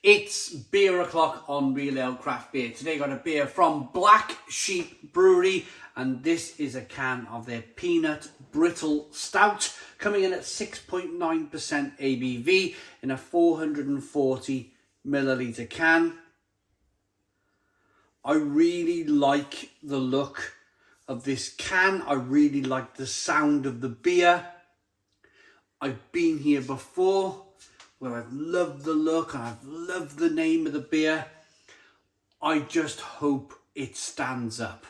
It's beer o'clock on Real Ale Craft Beer. Today I got a beer from Black Sheep Brewery, and this is a can of their Peanut Brittle Stout, coming in at 6.9% ABV in a 440 milliliter can. I really like the look of this can. I really like the sound of the beer. I've been here before where I've loved the look and I've loved the name of the beer. I just hope it stands up.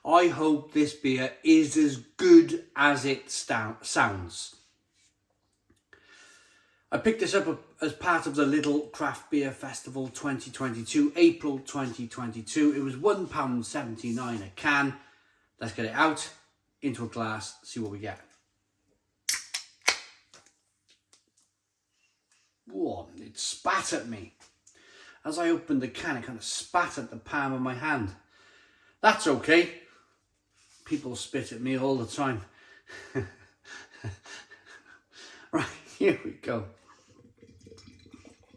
I hope this beer is as good as it sounds. I picked this up as part of the Lidl Craft Beer Festival 2022, April 2022. It was £1.79 a can. Let's get it out, into a glass, see what we get. Whoa, it spat at me. As I opened the can, it kind of spat at the palm of my hand. That's okay. People spit at me all the time. Right, here we go.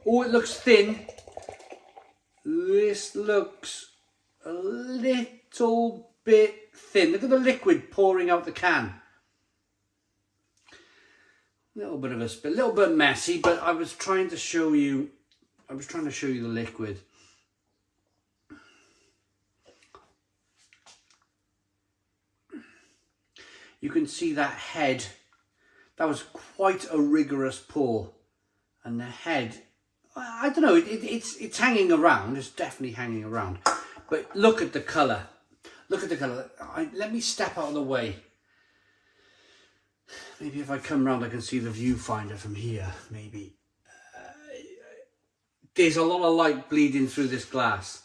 Oh, it looks thin. This looks a little bit thin. Look at the liquid pouring out the can. A little bit of a spill, a little bit messy, but I was trying to show you the liquid. You can see that head. That was quite a rigorous pour. And the head, I don't know, it's hanging around. It's definitely hanging around. But look at the colour. Look at the colour. Let me step out of the way. Maybe if I come round I can see the viewfinder from here, maybe. There's a lot of light bleeding through this glass.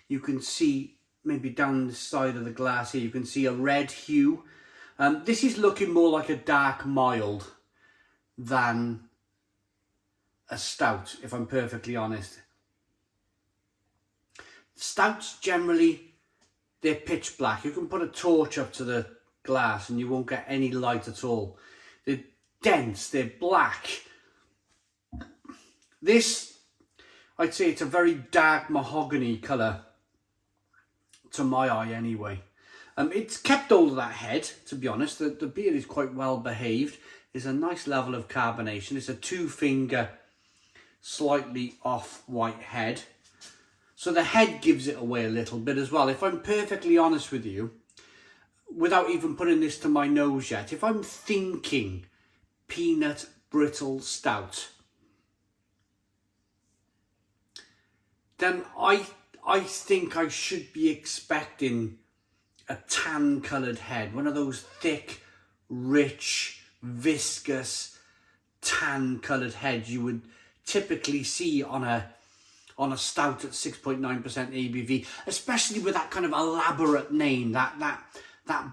You can see, maybe down the side of the glass here, you can see a red hue. This is looking more like a dark mild than a stout, if I'm perfectly honest. Stouts generally, they're pitch black. You can put a torch up to the glass and you won't get any light at all. They're dense, they're black. This, I'd say it's a very dark mahogany colour to my eye anyway. It's kept all of that head, to be honest. The beer is quite well behaved. There's a nice level of carbonation. It's a 2-finger, slightly off-white head. So the head gives it away a little bit as well. If I'm perfectly honest with you, without even putting this to my nose yet, if I'm thinking Peanut Brittle Stout, then I think I should be expecting a tan coloured head, one of those thick, rich, viscous, tan coloured heads you would typically see on a stout at 6.9% ABV, especially with that kind of elaborate name, that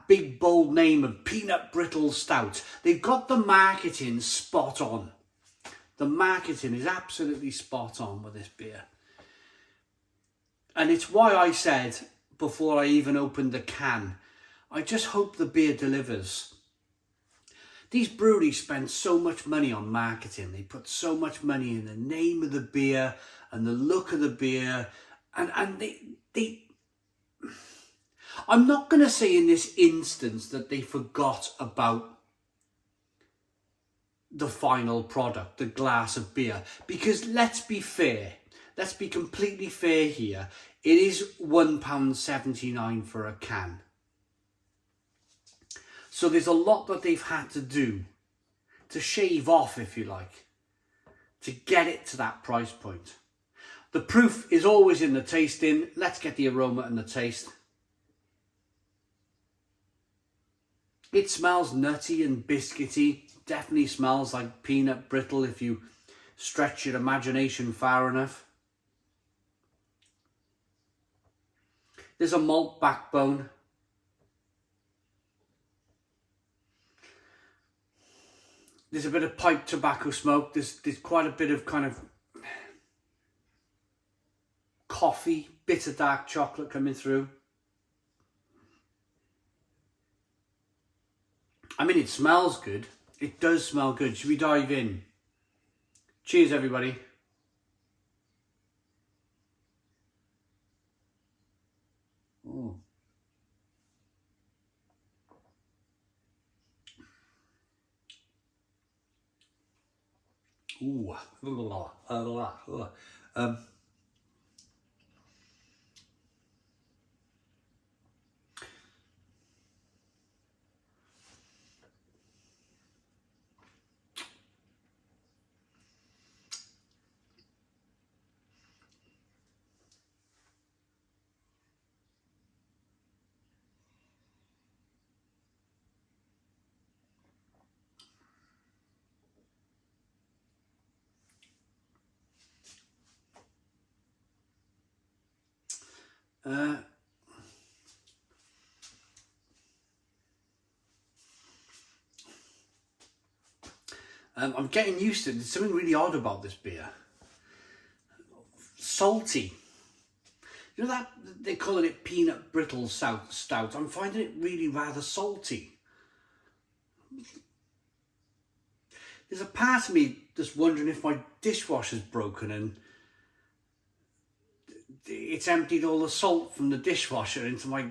big bold name of Peanut Brittle Stout. They've got the marketing spot on. The marketing is absolutely spot on with this beer. And it's why I said, before I even opened the can, I just hope the beer delivers. These breweries spend so much money on marketing. They put so much money in the name of the beer and the look of the beer. And they I'm not going to say in this instance that they forgot about the final product, the glass of beer. Because let's be fair. Let's be completely fair here. It is £1.79 for a can. So there's a lot that they've had to do to shave off, if you like, to get it to that price point. The proof is always in the tasting. Let's get the aroma and the taste. It smells nutty and biscuity. Definitely smells like peanut brittle if you stretch your imagination far enough. There's a malt backbone. There's a bit of pipe tobacco smoke. There's quite a bit of kind of coffee, bitter dark chocolate coming through. I mean, it smells good. It does smell good. Should we dive in? Cheers, everybody. Ooh. I'm getting used to it. There's something really odd about this beer. Salty. You know that they're calling it peanut brittle stout. I'm finding it really rather salty. There's a part of me just wondering if my dishwasher's broken and it's emptied all the salt from the dishwasher into my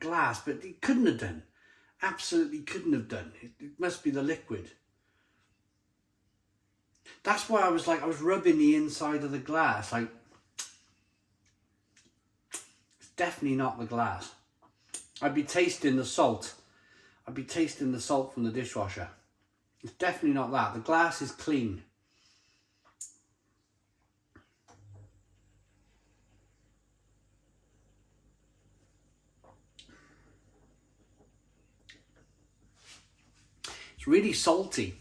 glass, but it couldn't have done. Absolutely couldn't have done. It must be the liquid. That's why I was rubbing the inside of the glass. Like, it's definitely not the glass. I'd be tasting the salt. I'd be tasting the salt from the dishwasher. It's definitely not that. The glass is clean. It's really salty.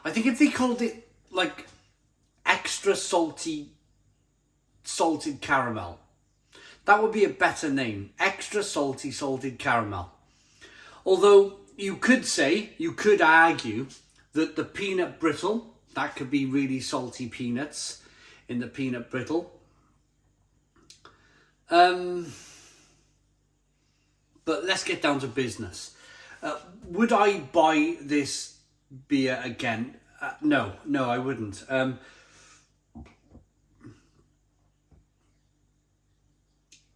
I think if they called it like extra salted caramel, that would be a better name. Extra salted caramel. Although you could argue that the peanut brittle, that could be really salty peanuts in the peanut brittle. But let's get down to business. Would I buy this beer again? No, I wouldn't.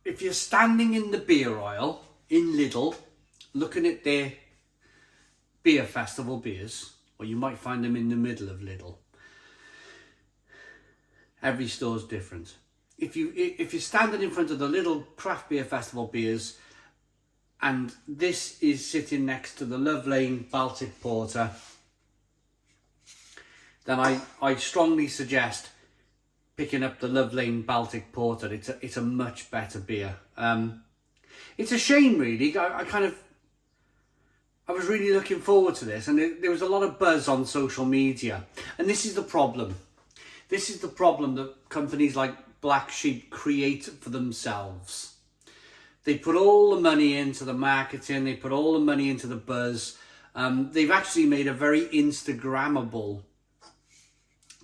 If you're standing in the beer aisle in Lidl, looking at their beer festival beers, or you might find them in the middle of Lidl. Every store's different. If you're standing in front of the Lidl craft beer festival beers, and this is sitting next to the Love Lane Baltic Porter, then I strongly suggest picking up the Love Lane Baltic Porter. It's a much better beer. It's a shame, really. I was really looking forward to this, and there was a lot of buzz on social media. And this is the problem. This is the problem that companies like Black Sheep create for themselves. They put all the money into the marketing. They put all the money into the buzz. They've actually made a very Instagrammable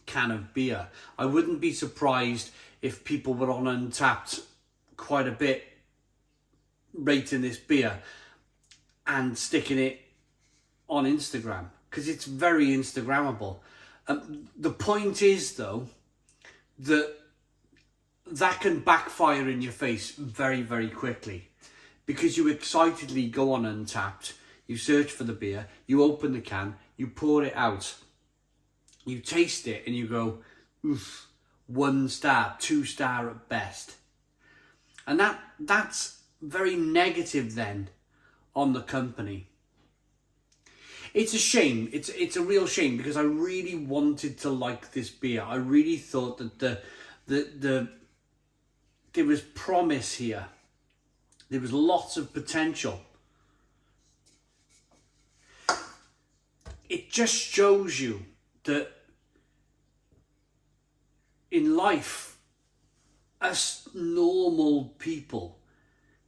can of beer. I wouldn't be surprised if people were on Untapped quite a bit rating this beer and sticking it on Instagram, because it's very Instagrammable. The point is, though, that can backfire in your face very, very quickly, because you excitedly go on Untapped, you search for the beer, you open the can, you pour it out, you taste it, and you go, oof, 1 star, 2 star at best. And that's very negative then on the company. It's a shame. It's a real shame, because I really wanted to like this beer. I really thought that there was promise here. There was lots of potential. It just shows you that in life, us normal people,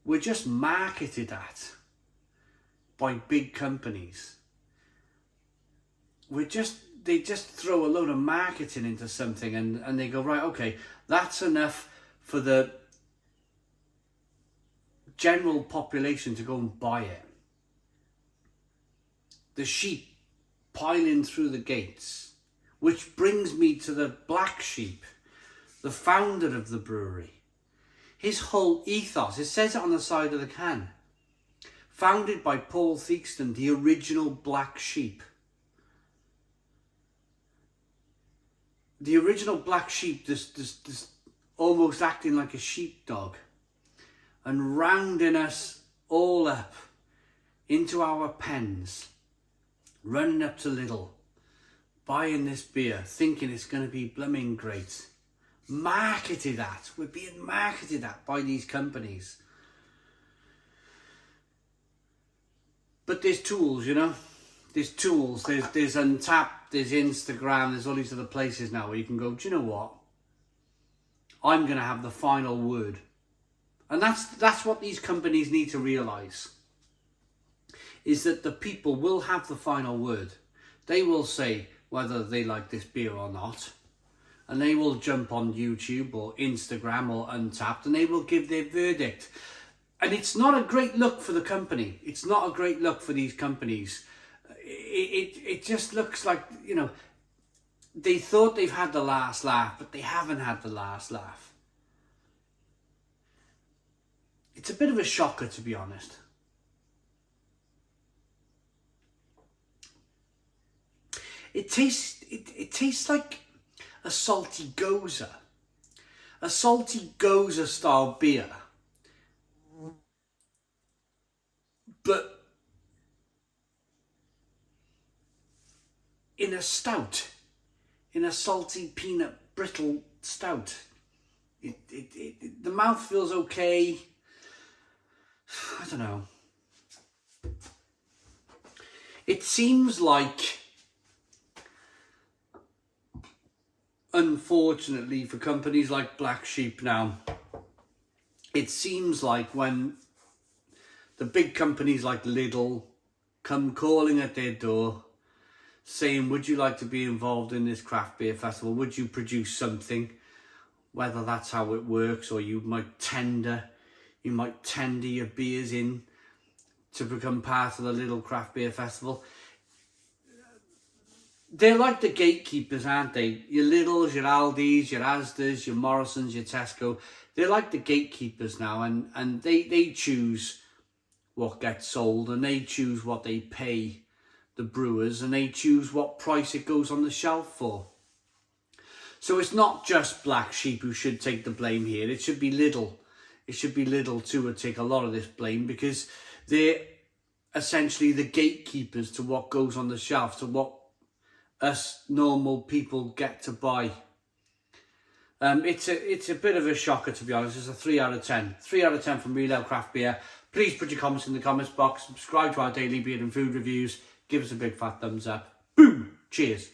we're just marketed at by big companies. They just throw a load of marketing into something, and they go, right, okay, that's enough for the general population to go and buy it. The sheep piling through the gates, which brings me to the Black Sheep, the founder of the brewery. His whole ethos, it says it on the side of the can, founded by Paul Theakston, the original Black Sheep. the original black sheep, this almost acting like a sheepdog, and rounding us all up into our pens, running up to Lidl, buying this beer, thinking it's going to be blooming great. Marketed at. We're being marketed at by these companies. But there's tools, you know. There's tools. There's Untapped, there's Instagram, there's all these other places now where you can go, do you know what? I'm going to have the final word. And that's what these companies need to realise. Is that the people will have the final word. They will say whether they like this beer or not. And they will jump on YouTube or Instagram or Untapped and they will give their verdict. And it's not a great look for the company. It's not a great look for these companies. It just looks like, you know, they thought they've had the last laugh, but they haven't had the last laugh. It's a bit of a shocker, to be honest. It tastes like a salty goza. A salty goza style beer. But in a stout, in a salty peanut brittle stout. The mouth feels okay. I don't know. It seems like, unfortunately for companies like Black Sheep now, it seems like when the big companies like Lidl come calling at their door saying, would you like to be involved in this craft beer festival? Would you produce something? Whether that's how it works, or you might tender your beers in to become part of the Lidl Craft Beer Festival. They're like the gatekeepers, aren't they? Your Lidls, your Aldis, your Asdas, your Morrisons, your Tesco. They're like the gatekeepers now, and they choose what gets sold, and they choose what they pay the brewers, and they choose what price it goes on the shelf for. So it's not just Black Sheep who should take the blame here. It should be Lidl. It should be Lidl too who take a lot of this blame, because they're essentially the gatekeepers to what goes on the shelf, to what us normal people get to buy. It's a bit of a shocker, to be honest. It's a 3 out of 10. 3 out of 10 from Real Ale Craft Beer. Please put your comments in the comments box. Subscribe to our daily beer and food reviews. Give us a big fat thumbs up. Boom! Cheers.